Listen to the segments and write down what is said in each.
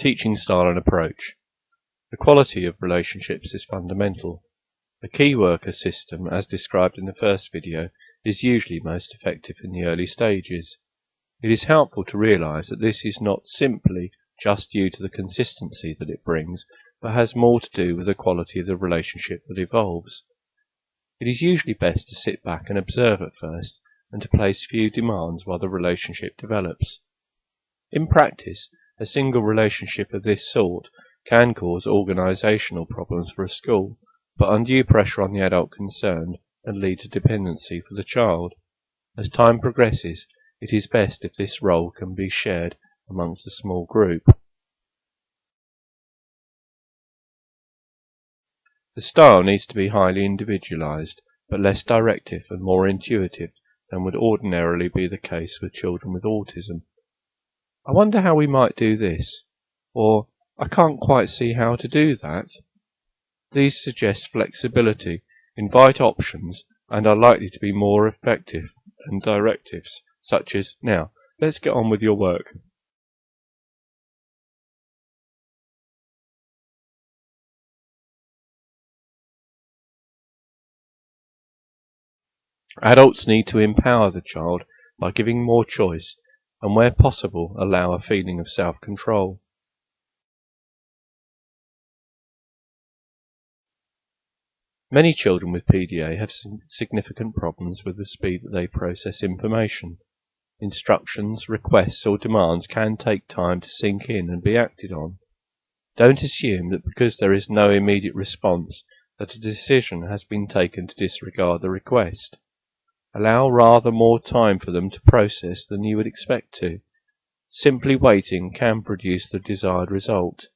Teaching style and approach. The quality of relationships is fundamental. A key worker system, as described in the first video, is usually most effective in the early stages. It is helpful to realize that this is not simply just due to the consistency that it brings, but has more to do with the quality of the relationship that evolves. It is usually best to sit back and observe at first, and to place few demands while the relationship develops. In practice, a single relationship of this sort can cause organisational problems for a school, but undue pressure on the adult concerned and lead to dependency for the child. As time progresses, it is best if this role can be shared amongst a small group. The style needs to be highly individualised, but less directive and more intuitive than would ordinarily be the case with children with autism. I wonder how we might do this, or I can't quite see how to do that. These suggest flexibility, invite options, and are likely to be more effective than directives, such as, "Now, let's get on with your work." Adults need to empower the child by giving more choice, and where possible allow a feeling of self-control. Many children with PDA have significant problems with the speed that they process information. Instructions, requests or demands can take time to sink in and be acted on. Don't assume that because there is no immediate response that a decision has been taken to disregard the request. Allow rather more time for them to process than you would expect to. Simply waiting can produce the desired result.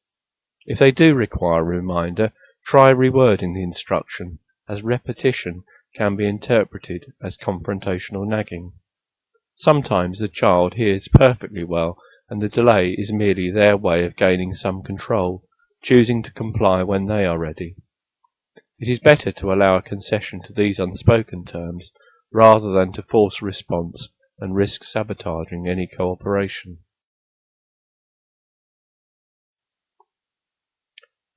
If they do require a reminder, try rewording the instruction, as repetition can be interpreted as confrontational nagging. Sometimes the child hears perfectly well, and the delay is merely their way of gaining some control, choosing to comply when they are ready. It is better to allow a concession to these unspoken terms, rather than to force a response and risk sabotaging any cooperation.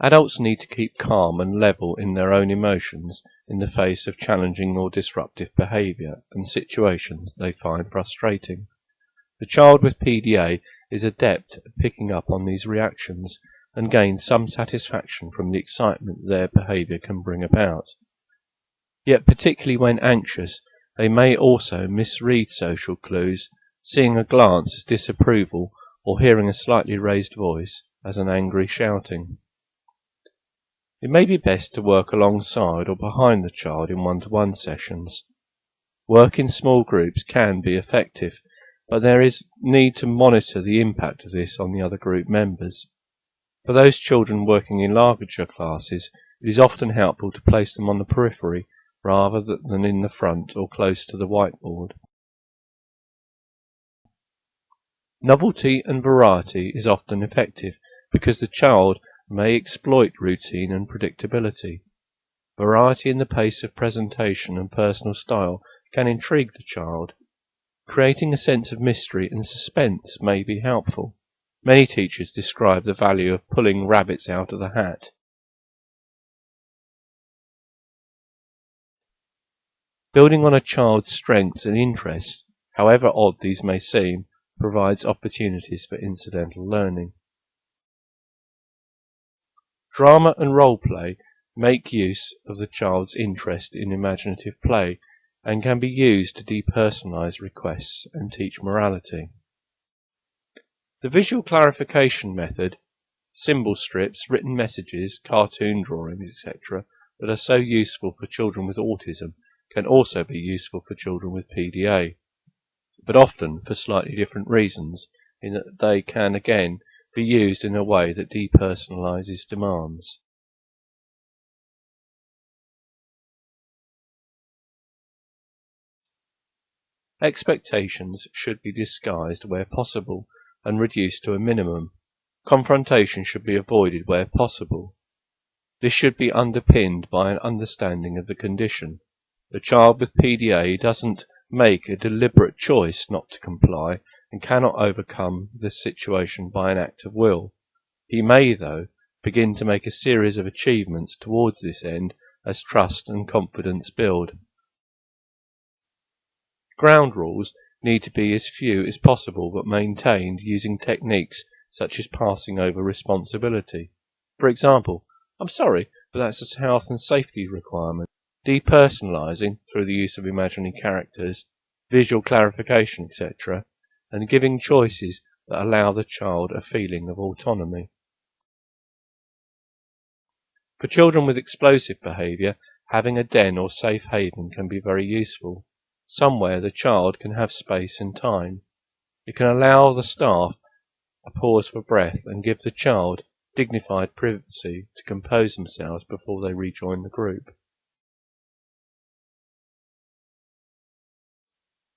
Adults need to keep calm and level in their own emotions in the face of challenging or disruptive behaviour and situations they find frustrating. The child with PDA is adept at picking up on these reactions and gains some satisfaction from the excitement their behaviour can bring about. Yet particularly when anxious, they may also misread social clues, seeing a glance as disapproval or hearing a slightly raised voice as an angry shouting. It may be best to work alongside or behind the child in one-to-one sessions. Work in small groups can be effective, but there is need to monitor the impact of this on the other group members. For those children working in larger classes, it is often helpful to place them on the periphery rather than in the front or close to the whiteboard. Novelty and variety is often effective because the child may exploit routine and predictability. Variety in the pace of presentation and personal style can intrigue the child. Creating a sense of mystery and suspense may be helpful. Many teachers describe the value of pulling rabbits out of the hat. Building on a child's strengths and interests, however odd these may seem, provides opportunities for incidental learning. Drama and role play make use of the child's interest in imaginative play and can be used to depersonalize requests and teach morality. The visual clarification method, symbol strips, written messages, cartoon drawings, etc., that are so useful for children with autism can also be useful for children with PDA, but often for slightly different reasons, in that they can again be used in a way that depersonalizes demands. Expectations should be disguised where possible and reduced to a minimum. Confrontation should be avoided where possible. This should be underpinned by an understanding of the condition. The child with PDA doesn't make a deliberate choice not to comply and cannot overcome the situation by an act of will. He may, though, begin to make a series of achievements towards this end as trust and confidence build. Ground rules need to be as few as possible but maintained using techniques such as passing over responsibility. For example, "I'm sorry, but that's a health and safety requirement." Depersonalizing through the use of imaginary characters, visual clarification, etc., and giving choices that allow the child a feeling of autonomy. For children with explosive behaviour, having a den or safe haven can be very useful. Somewhere the child can have space and time. It can allow the staff a pause for breath and give the child dignified privacy to compose themselves before they rejoin the group.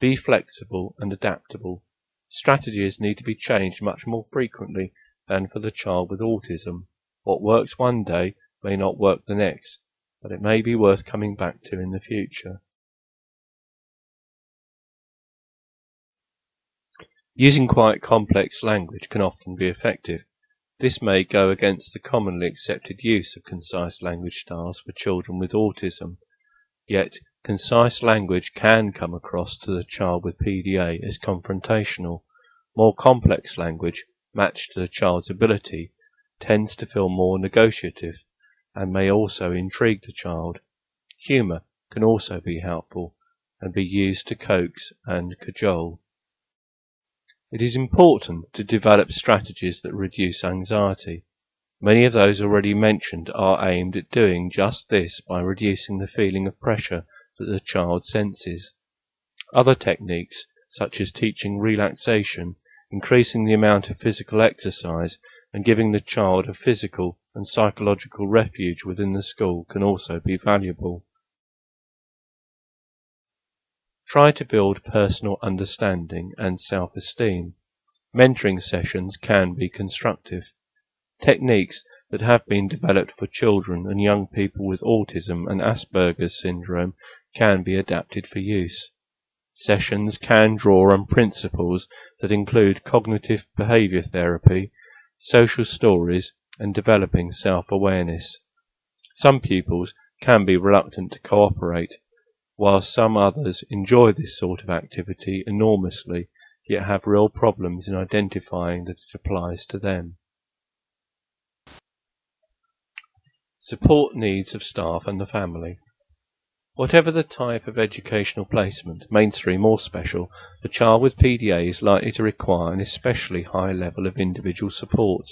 Be flexible and adaptable. Strategies need to be changed much more frequently than for the child with autism. What works one day may not work the next, but it may be worth coming back to in the future. Using quite complex language can often be effective. This may go against the commonly accepted use of concise language styles for children with autism, yet concise language can come across to the child with PDA as confrontational. More complex language, matched to the child's ability, tends to feel more negotiative and may also intrigue the child. Humour can also be helpful and be used to coax and cajole. It is important to develop strategies that reduce anxiety. Many of those already mentioned are aimed at doing just this by reducing the feeling of pressure that the child senses. Other techniques, such as teaching relaxation, increasing the amount of physical exercise, and giving the child a physical and psychological refuge within the school can also be valuable. Try to build personal understanding and self-esteem. Mentoring sessions can be constructive. Techniques that have been developed for children and young people with autism and Asperger's syndrome can be adapted for use. Sessions can draw on principles that include cognitive behavior therapy, social stories, and developing self-awareness. Some pupils can be reluctant to cooperate, while some others enjoy this sort of activity enormously, yet have real problems in identifying that it applies to them. Support needs of staff and the family. Whatever the type of educational placement, mainstream or special, the child with PDA is likely to require an especially high level of individual support.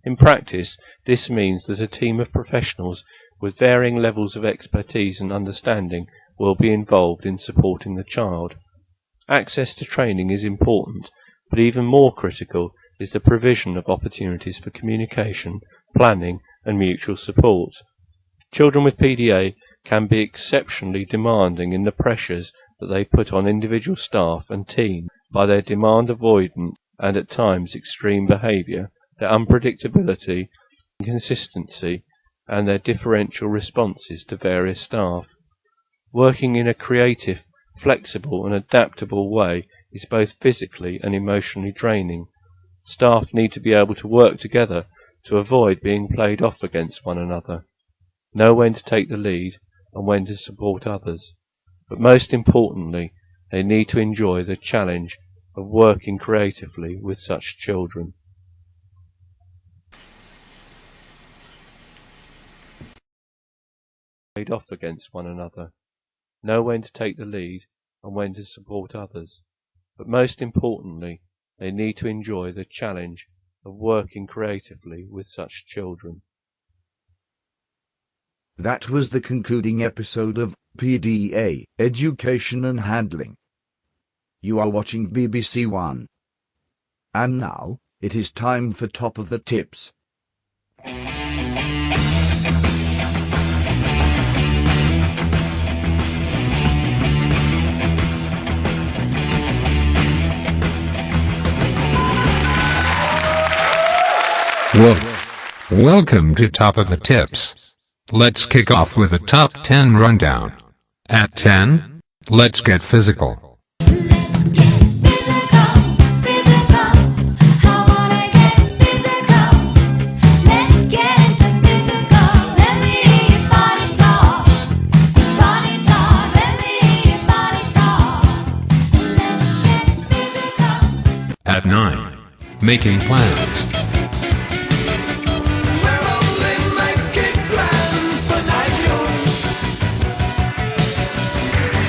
In practice, this means that a team of professionals with varying levels of expertise and understanding will be involved in supporting the child. Access to training is important, but even more critical is the provision of opportunities for communication, planning, and mutual support. Children with PDA can be exceptionally demanding in the pressures that they put on individual staff and team by their demand-avoidant and at times extreme behaviour, their unpredictability, inconsistency, and their differential responses to various staff. Working in a creative, flexible and adaptable way is both physically and emotionally draining. Staff need to be able to work together to avoid being played off against one another, know when to take the lead and when to support others. But most importantly, they need to enjoy the challenge of working creatively with such children. Played off against one another, know when to take the lead and when to support others. But most importantly, they need to enjoy the challenge of working creatively with such children. That was the concluding episode of PDA, Education and Handling. You are watching BBC One. And now, it is time for Top of the Tips. Welcome to Top of the Tips. Let's kick off with a top 10 rundown. At 10, let's get physical. Let's get physical, physical. I wanna get physical. At 9. Making plans. We're only making plans for Nigel.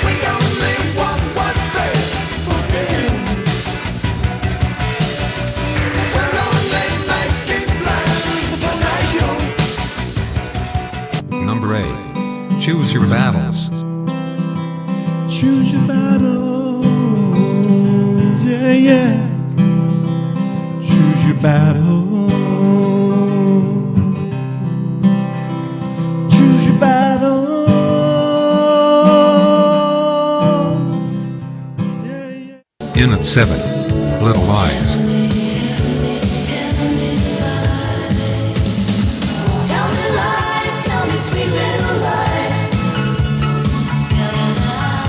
We only want what's best for him. We're only making plans for Nigel. Number 8. Choose your battles. Choose your battles, yeah, yeah. Choose your battles. Choose your battles, yeah, yeah. In at 7. Little Lies. Tell me lies, tell me sweet little lies. Tell me lies.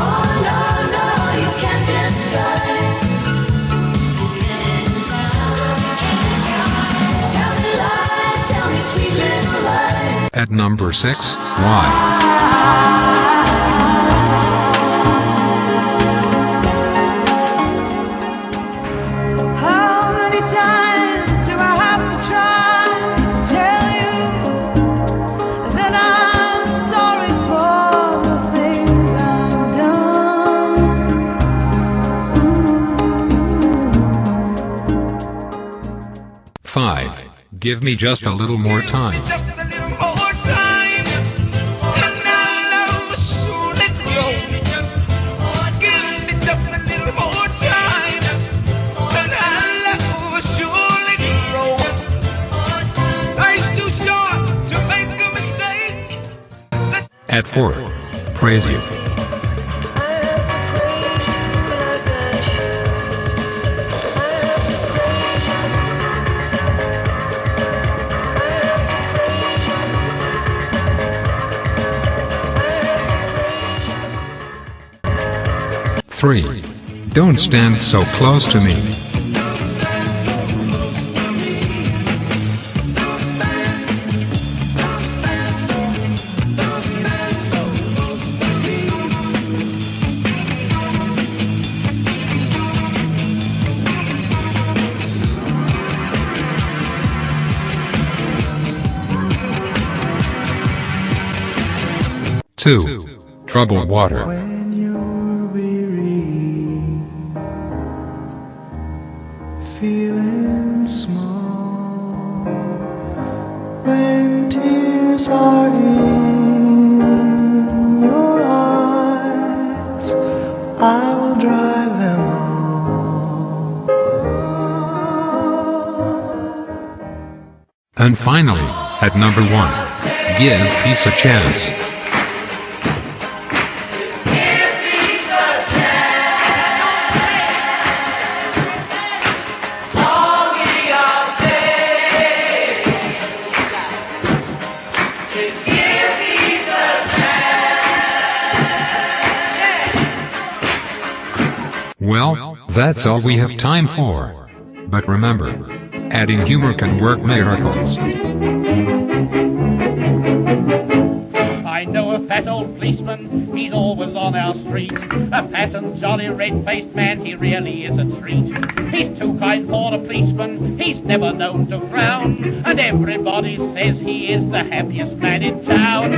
Oh no, no, you can't disguise. Tell me lies, tell me sweet little lies. At number 6. Why? How many times do I have to try to tell you that I'm sorry for the things I've done? 5. Give me just a little more time. Just a little more time, and our love will surely grow. Give me just a little more time, and our love will surely grow. Life's too short to make a mistake. At 4. Praise You. Three. Don't stand so close to me. Two. Troubled water. When you're weary, feeling small, when tears are in your eyes, I will dry them all. And finally, at number 1. Give peace a chance. Well, that's all we have time for. But remember, adding humor can work miracles. I know a fat old policeman, he's always on our street. A fat and jolly red-faced man, he really is a treat. He's too kind for a policeman, he's never known to frown. And everybody says he is the happiest man in town.